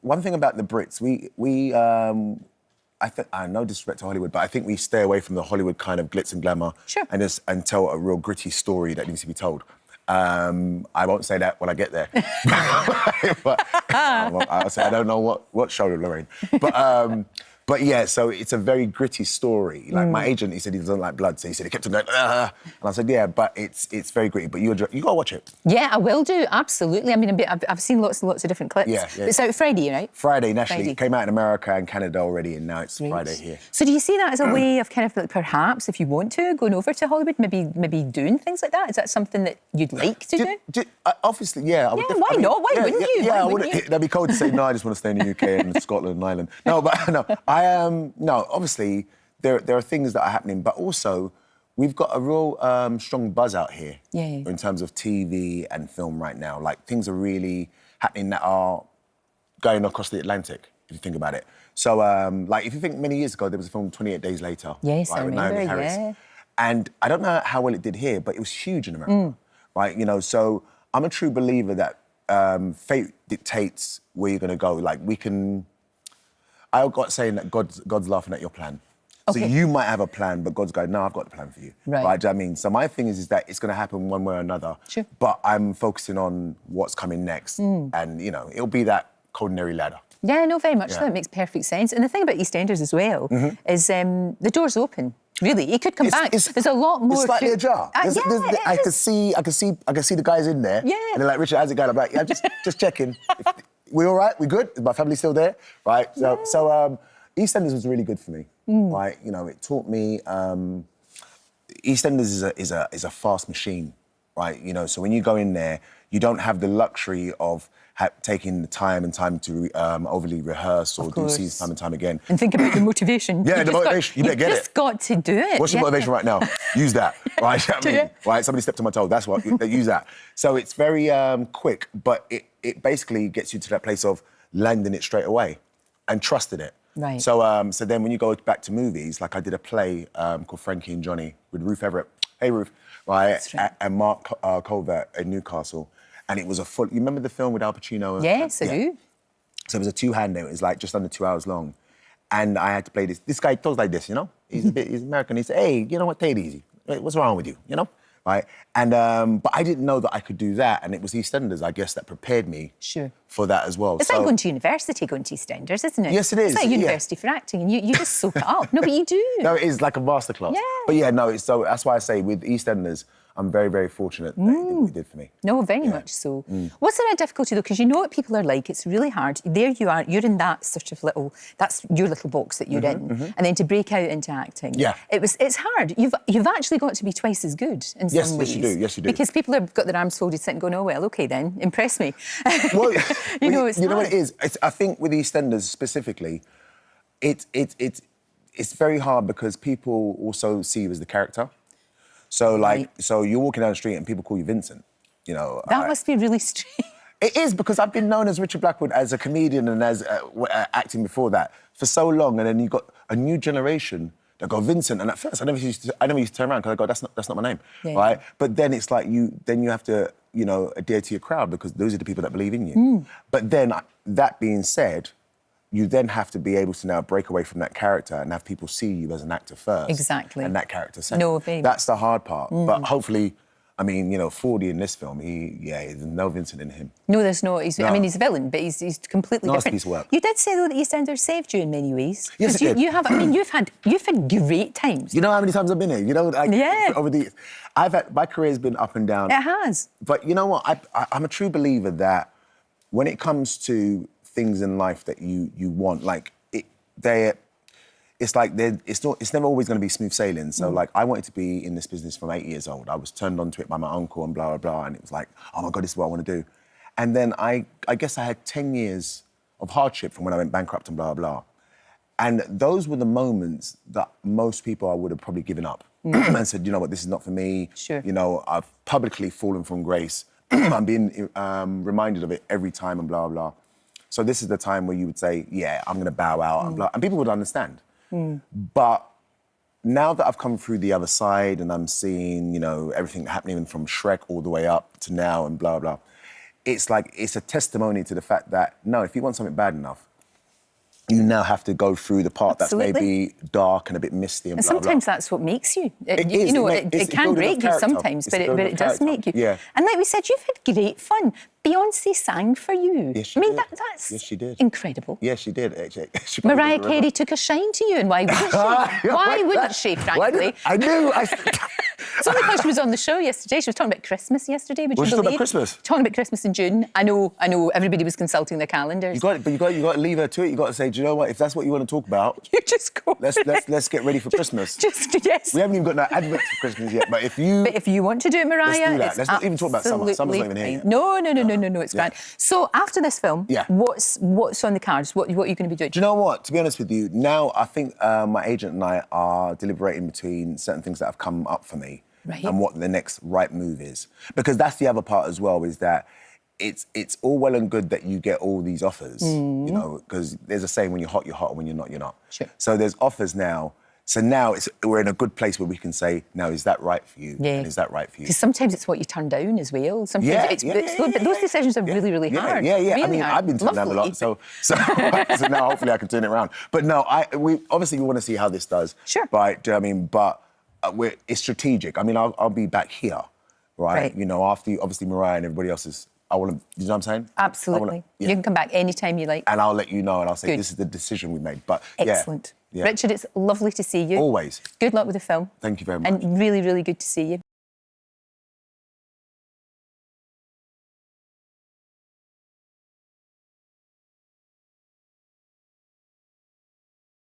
one thing about the Brits, I no disrespect to Hollywood, but I think we stay away from the Hollywood kind of glitz and glamour, sure, and tell a real gritty story that needs to be told. I won't say that when I get there, but I'll say I don't know what show, Lorraine, but yeah, so it's a very gritty story. Like my agent, he said he doesn't like blood, so he said he kept on going, and I said, yeah, but it's very gritty. But you gotta watch it. Yeah, I will do, absolutely. I mean, I've seen lots and lots of different clips. Yeah. It's out Friday, right? Friday, nationally. It came out in America and Canada already, and now it's Friday here. So do you see that as a way of kind of like, perhaps, if you want to, going over to Hollywood, maybe doing things like that? Is that something that you'd like to do? Obviously, yeah. I would why not? Why wouldn't you? Yeah, why wouldn't you? That'd be cold to say, no, I just want to stay in the UK and Scotland and Ireland. No, but no, I am... No, obviously, there are things that are happening, but also we've got a real strong buzz out here in terms of TV and film right now. Like, things are really happening that are going across the Atlantic, if you think about it. So, like, if you think many years ago, there was a film 28 Days Later. Yes, I remember, with Naomi Harris. And I don't know how well it did here, but it was huge in America, right? You know, so I'm a true believer that fate dictates where you're going to go. Like, we can... I got saying that God's laughing at your plan. Okay. So you might have a plan, but God's going, no, I've got the plan for you. Right. Do you know what I mean? So my thing is that it's going to happen one way or another. Sure. But I'm focusing on what's coming next. And, you know, it'll be that culinary ladder. Yeah, no, very much so. It makes perfect sense. And the thing about EastEnders as well is the door's open. Really, he could come back. There's a lot more. It's slightly ajar. I can see the guys in there. Yeah. And they're like, Richard, how's it going? I'm like, yeah, just checking. We all right? We good? Is my family still there? Right. So EastEnders was really good for me. Right. You know, it taught me. EastEnders is a fast machine, right? You know, so when you go in there, you don't have the luxury of taking the time to overly rehearse or do scenes time and time again. And think about the motivation. Yeah, the motivation. You better get it. You just got to do it. What's your motivation right now? Use that. Right? You know what I mean? Right? Somebody stepped on my toe. That's what. Use that. So it's very quick, but it basically gets you to that place of landing it straight away and trusting it. Right. So so then when you go back to movies, like I did a play called Frankie and Johnny with Ruth Everett. Hey, Ruth. Right? And Mark Colbert in Newcastle. And it was a full... You remember the film with Al Pacino? Yes, I do. So it was a two-hander. It was like just under 2 hours long. And I had to play this. This guy talks like this, you know? He's American. He said, hey, you know what? Take it easy. What's wrong with you? You know? Right? And but I didn't know that I could do that. And it was EastEnders, I guess, that prepared me for that as well. It's like going to university, going to EastEnders, isn't it? Yes, it is. It's like university for acting, and you just soak it up. No, but you do. No, it is like a masterclass. Yeah. But yeah, no, so that's why I say with EastEnders, I'm very, very fortunate that he did what he did for me. No, very much so. What's the difficulty, though? Because you know what people are like. It's really hard. There you are. You're in that sort of little... That's your little box that you're in. And then to break out into acting. Yeah. It's hard. You've actually got to be twice as good in some ways. Yes, you do. Yes, you do. Because people have got their arms folded, sitting going, oh, well, OK, then, impress me. Well, you know what it is? I think with EastEnders specifically, it's very hard because people also see you as the character. So, like, so you're walking down the street and people call you Vincent, you know. That must be really strange. It is, because I've been known as Richard Blackwood as a comedian and as acting before that for so long, and then you've got a new generation that go Vincent, and at first I never used to turn around because I go, that's not my name, right? But then it's like you have to, you know, adhere to your crowd because those are the people that believe in you. But then, that being said, you then have to be able to now break away from that character and have people see you as an actor first. Exactly. And that character second. No, baby. That's the hard part. But hopefully, I mean, you know, 40 in this film, there's no Vincent in him. No, there's no. I mean, he's a villain, but he's completely different. Piece of work. You did say, though, that EastEnders saved you in many ways. Yes, it did. You have, I mean, you've had great times. You know how many times I've been here? You know, like, over the years. My career's been up and down. It has. But you know what? I'm a true believer that when it comes to things in life that you want, like, it's never always going to be smooth sailing. So, like, I wanted to be in this business from 8 years old. I was turned onto it by my uncle and blah, blah, blah. And it was like, oh, my God, this is what I want to do. And then I guess I had 10 years of hardship from when I went bankrupt and blah, blah, blah. And those were the moments that most people I would have probably given up and said, you know what, this is not for me. Sure. You know, I've publicly fallen from grace. I'm being reminded of it every time and blah, blah. So this is the time where you would say, yeah, I'm going to bow out and blah, and people would understand. But now that I've come through the other side and I'm seeing, you know, everything happening from Shrek all the way up to now and blah, blah, it's like, it's a testimony to the fact that, no, if you want something bad enough, you now have to go through the part that's maybe dark and a bit misty and blah, sometimes blah. That's what makes you. It is. It can break you sometimes, but it does make you. Yeah. And like we said, you've had great fun. Beyonce sang for you. Yes, she did. That's yes, she did. Incredible. Yes, she did. Actually. Mariah Carey took a shine to you, and why wouldn't she? Why wouldn't she, frankly? I knew. It's only because she was on the show yesterday. She was talking about Christmas yesterday. Would you believe? Talking about Christmas? Talking about Christmas in June. I know. Everybody was consulting their calendars. You got to leave her to it. You got to say, do you know what? If that's what you want to talk about, you just go. Let's get ready for Christmas. Yes. We haven't even got no adverts for Christmas yet. But if you want to do it, Mariah, let's do that. Let's not even talk about summer. Summer's not even here yet. No. It's grand. So after this film, what's on the cards? What are you going to be doing? Do you know what? To be honest with you, now I think my agent and I are deliberating between certain things that have come up for me and what the next right move is. Because that's the other part as well, is that it's all well and good that you get all these offers, you know, because there's a saying, when you're hot, and when you're not, you're not. Sure. So there's offers now. So now we're in a good place where we can say, now, is that right for you? Yeah. And is that right for you? Because sometimes it's what you turn down as well. Sometimes but those decisions are really, really hard. Yeah. Really I mean, I've been turned down a lot, so now hopefully I can turn it around. But no, we obviously want to see how this does. Sure. But it's strategic. I mean, I'll be back here, right? You know, after obviously Mariah and everybody else is. I want to. You know what I'm saying? Absolutely. You can come back anytime you like. And I'll let you know, and I'll say this is the decision we made. But excellent. Yeah. Richard, it's lovely to see you. Always. Good luck with the film. Thank you very much. And really, really good to see you.